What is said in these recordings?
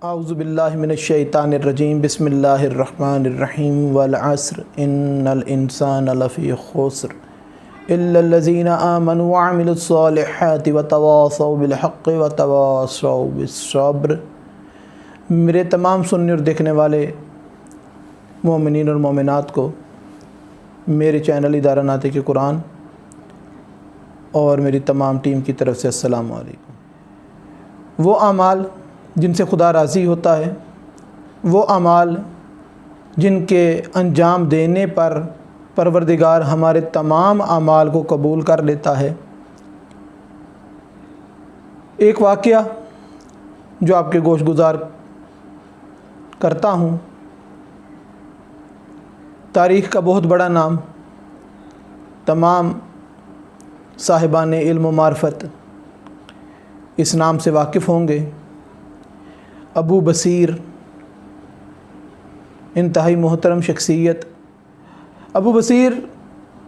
اعوذ باللہ من الشیطان الرجیم بسم اللہ الرحمن الرحیم والعصر ان الانسان لفی خسر الا الذین آمنوا وعملوا الصالحات وتواصوا بالحق وتواصوا بالصبر۔ میرے تمام سننے اور دیکھنے والے مومنین اور مومنات کو میرے چینل ادارہ ناطق قرآن اور میری تمام ٹیم کی طرف سے السلام علیکم۔ وہ اعمال جن سے خدا راضی ہوتا ہے، وہ اعمال جن کے انجام دینے پر پروردگار ہمارے تمام اعمال کو قبول کر لیتا ہے۔ ایک واقعہ جو آپ کے گوش گزار کرتا ہوں، تاریخ کا بہت بڑا نام، تمام صاحبان علم و معرفت اس نام سے واقف ہوں گے۔ ابو بصیر انتہائی محترم شخصیت۔ ابو بصیر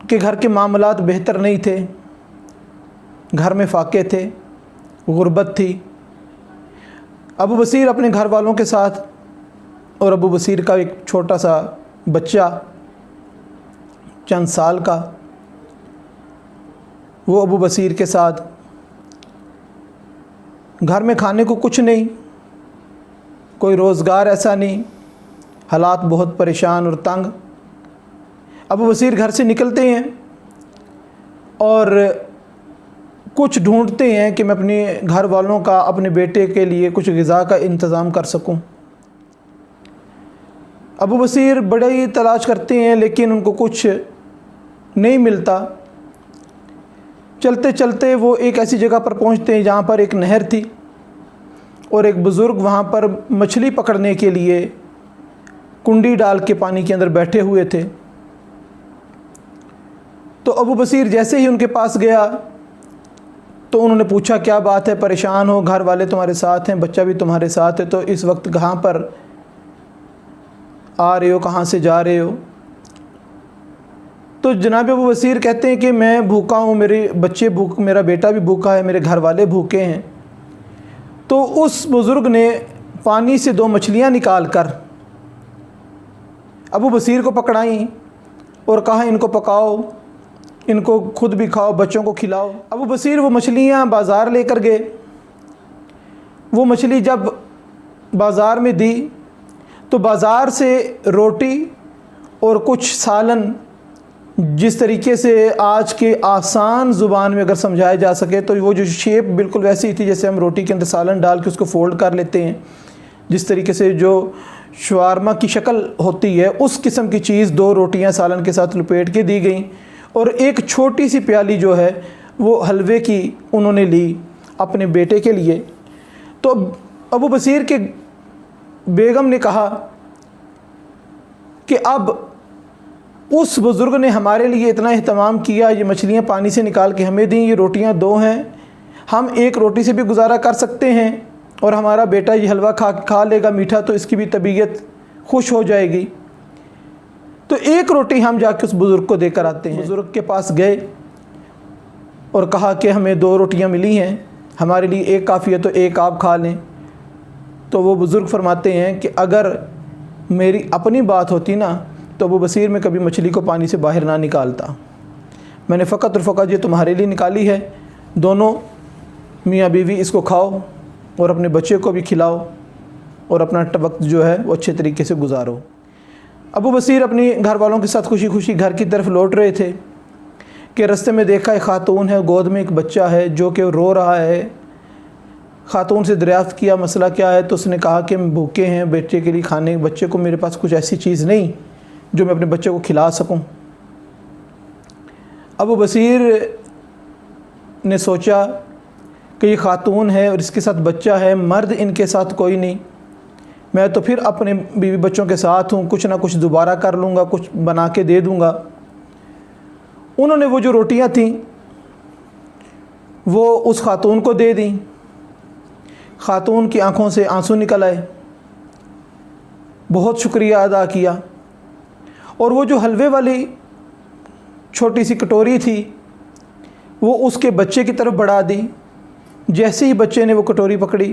کے گھر کے معاملات بہتر نہیں تھے، گھر میں فاقے تھے، غربت تھی۔ ابو بصیر اپنے گھر والوں کے ساتھ اور ابو بصیر کا ایک چھوٹا سا بچہ چند سال کا، وہ ابو بصیر کے ساتھ، گھر میں کھانے کو کچھ نہیں، کوئی روزگار ایسا نہیں، حالات بہت پریشان اور تنگ۔ ابو بصیر گھر سے نکلتے ہیں اور کچھ ڈھونڈتے ہیں کہ میں اپنے گھر والوں کا، اپنے بیٹے کے لیے کچھ غذا کا انتظام کر سکوں۔ ابو بصیر بڑے ہی تلاش کرتے ہیں لیکن ان کو کچھ نہیں ملتا۔ چلتے چلتے وہ ایک ایسی جگہ پر پہنچتے ہیں جہاں پر ایک نہر تھی اور ایک بزرگ وہاں پر مچھلی پکڑنے کے لیے کنڈی ڈال کے پانی کے اندر بیٹھے ہوئے تھے۔ تو ابو بصیر جیسے ہی ان کے پاس گیا تو انہوں نے پوچھا کیا بات ہے، پریشان ہو، گھر والے تمہارے ساتھ ہیں، بچہ بھی تمہارے ساتھ ہے، تو اس وقت کہاں پر آ رہے ہو، کہاں سے جا رہے ہو؟ تو جناب ابو بصیر کہتے ہیں کہ میں بھوکا ہوں، میرا بیٹا بھی بھوکا ہے، میرے گھر والے بھوکے ہیں۔ تو اس بزرگ نے پانی سے 2 مچھلیاں نکال کر ابو بصیر کو پکڑائیں اور کہا ان کو پکاؤ، ان کو خود بھی کھاؤ، بچوں کو کھلاؤ۔ ابو بصیر وہ مچھلیاں بازار لے کر گئے۔ وہ مچھلی جب بازار میں دی تو بازار سے روٹی اور کچھ سالن، جس طریقے سے آج کے آسان زبان میں اگر سمجھایا جا سکے تو وہ جو شیپ بالکل ویسی تھی جیسے ہم روٹی کے اندر سالن ڈال کے اس کو فولڈ کر لیتے ہیں، جس طریقے سے جو شوارما کی شکل ہوتی ہے اس قسم کی چیز 2 روٹیاں سالن کے ساتھ لپیٹ کے دی گئیں، اور ایک چھوٹی سی پیالی جو ہے وہ حلوے کی انہوں نے لی اپنے بیٹے کے لیے۔ تو ابو بصیر کے بیگم نے کہا کہ اب اس بزرگ نے ہمارے لیے اتنا اہتمام کیا، یہ مچھلیاں پانی سے نکال کے ہمیں دیں، یہ روٹیاں 2 ہیں، ہم ایک روٹی سے بھی گزارا کر سکتے ہیں اور ہمارا بیٹا یہ حلوہ کھا لے گا میٹھا تو اس کی بھی طبیعت خوش ہو جائے گی، تو ایک روٹی ہم جا کے اس بزرگ کو دے کر آتے ہیں۔ بزرگ کے پاس گئے اور کہا کہ ہمیں 2 روٹیاں ملی ہیں، ہمارے لیے ایک کافی ہے تو ایک آپ کھا لیں۔ تو وہ بزرگ فرماتے ہیں کہ اگر میری اپنی بات ہوتی نا تو ابو بصیر میں کبھی مچھلی کو پانی سے باہر نہ نکالتا، میں نے فقط اور فقط یہ تمہارے لیے نکالی ہے، دونوں میاں بیوی اس کو کھاؤ اور اپنے بچے کو بھی کھلاؤ اور اپنا وقت جو ہے وہ اچھے طریقے سے گزارو۔ ابو بصیر اپنی گھر والوں کے ساتھ خوشی خوشی گھر کی طرف لوٹ رہے تھے کہ رستے میں دیکھا ایک خاتون ہے، گود میں ایک بچہ ہے جو کہ رو رہا ہے۔ خاتون سے دریافت کیا مسئلہ کیا ہے، تو اس نے کہا کہ ہم بھوکے ہیں، بیٹے کے لیے کھانے، بچے کو میرے پاس کچھ ایسی چیز نہیں جو میں اپنے بچے کو کھلا سکوں۔ ابو بصیر نے سوچا کہ یہ خاتون ہے اور اس کے ساتھ بچہ ہے، مرد ان کے ساتھ کوئی نہیں، میں تو پھر اپنے بیوی بچوں کے ساتھ ہوں، کچھ نہ کچھ دوبارہ کر لوں گا، کچھ بنا کے دے دوں گا۔ انہوں نے وہ جو روٹیاں تھیں وہ اس خاتون کو دے دیں۔ خاتون کی آنکھوں سے آنسو نکل آئے، بہت شکریہ ادا کیا، اور وہ جو حلوے والی چھوٹی سی کٹوری تھی وہ اس کے بچے کی طرف بڑھا دی۔ جیسے ہی بچے نے وہ کٹوری پکڑی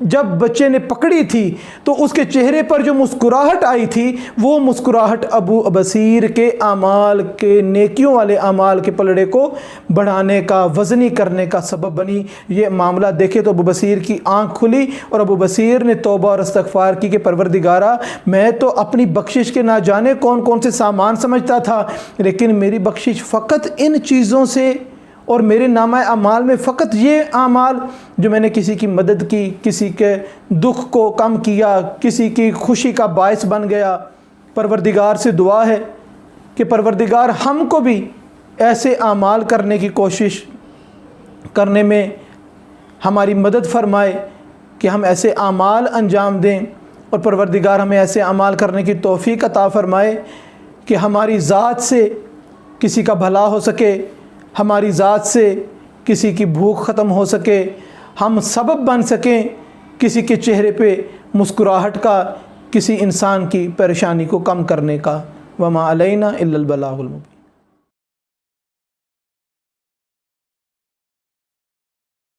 جب بچے نے پکڑی تھی تو اس کے چہرے پر جو مسکراہٹ آئی تھی وہ مسکراہٹ ابو بصیر کے اعمال کے، نیکیوں والے اعمال کے پلڑے کو بڑھانے کا، وزنی کرنے کا سبب بنی۔ یہ معاملہ دیکھے تو ابو بصیر کی آنکھ کھلی اور ابو بصیر نے توبہ اور استغفار کی کہ پروردگارہ میں تو اپنی بخشش کے نہ جانے کون کون سے سامان سمجھتا تھا، لیکن میری بخشش فقط ان چیزوں سے، اور میرے نامہ اعمال میں فقط یہ اعمال جو میں نے کسی کی مدد کی، کسی کے دکھ کو کم کیا، کسی کی خوشی کا باعث بن گیا۔ پروردگار سے دعا ہے کہ پروردگار ہم کو بھی ایسے اعمال کرنے کی کوشش کرنے میں ہماری مدد فرمائے کہ ہم ایسے اعمال انجام دیں، اور پروردگار ہمیں ایسے اعمال کرنے کی توفیق عطا فرمائے کہ ہماری ذات سے کسی کا بھلا ہو سکے، ہماری ذات سے کسی کی بھوک ختم ہو سکے، ہم سبب بن سکیں کسی کے چہرے پہ مسکراہٹ کا، کسی انسان کی پریشانی کو کم کرنے کا۔ وما علینا الا البلاغ المبین۔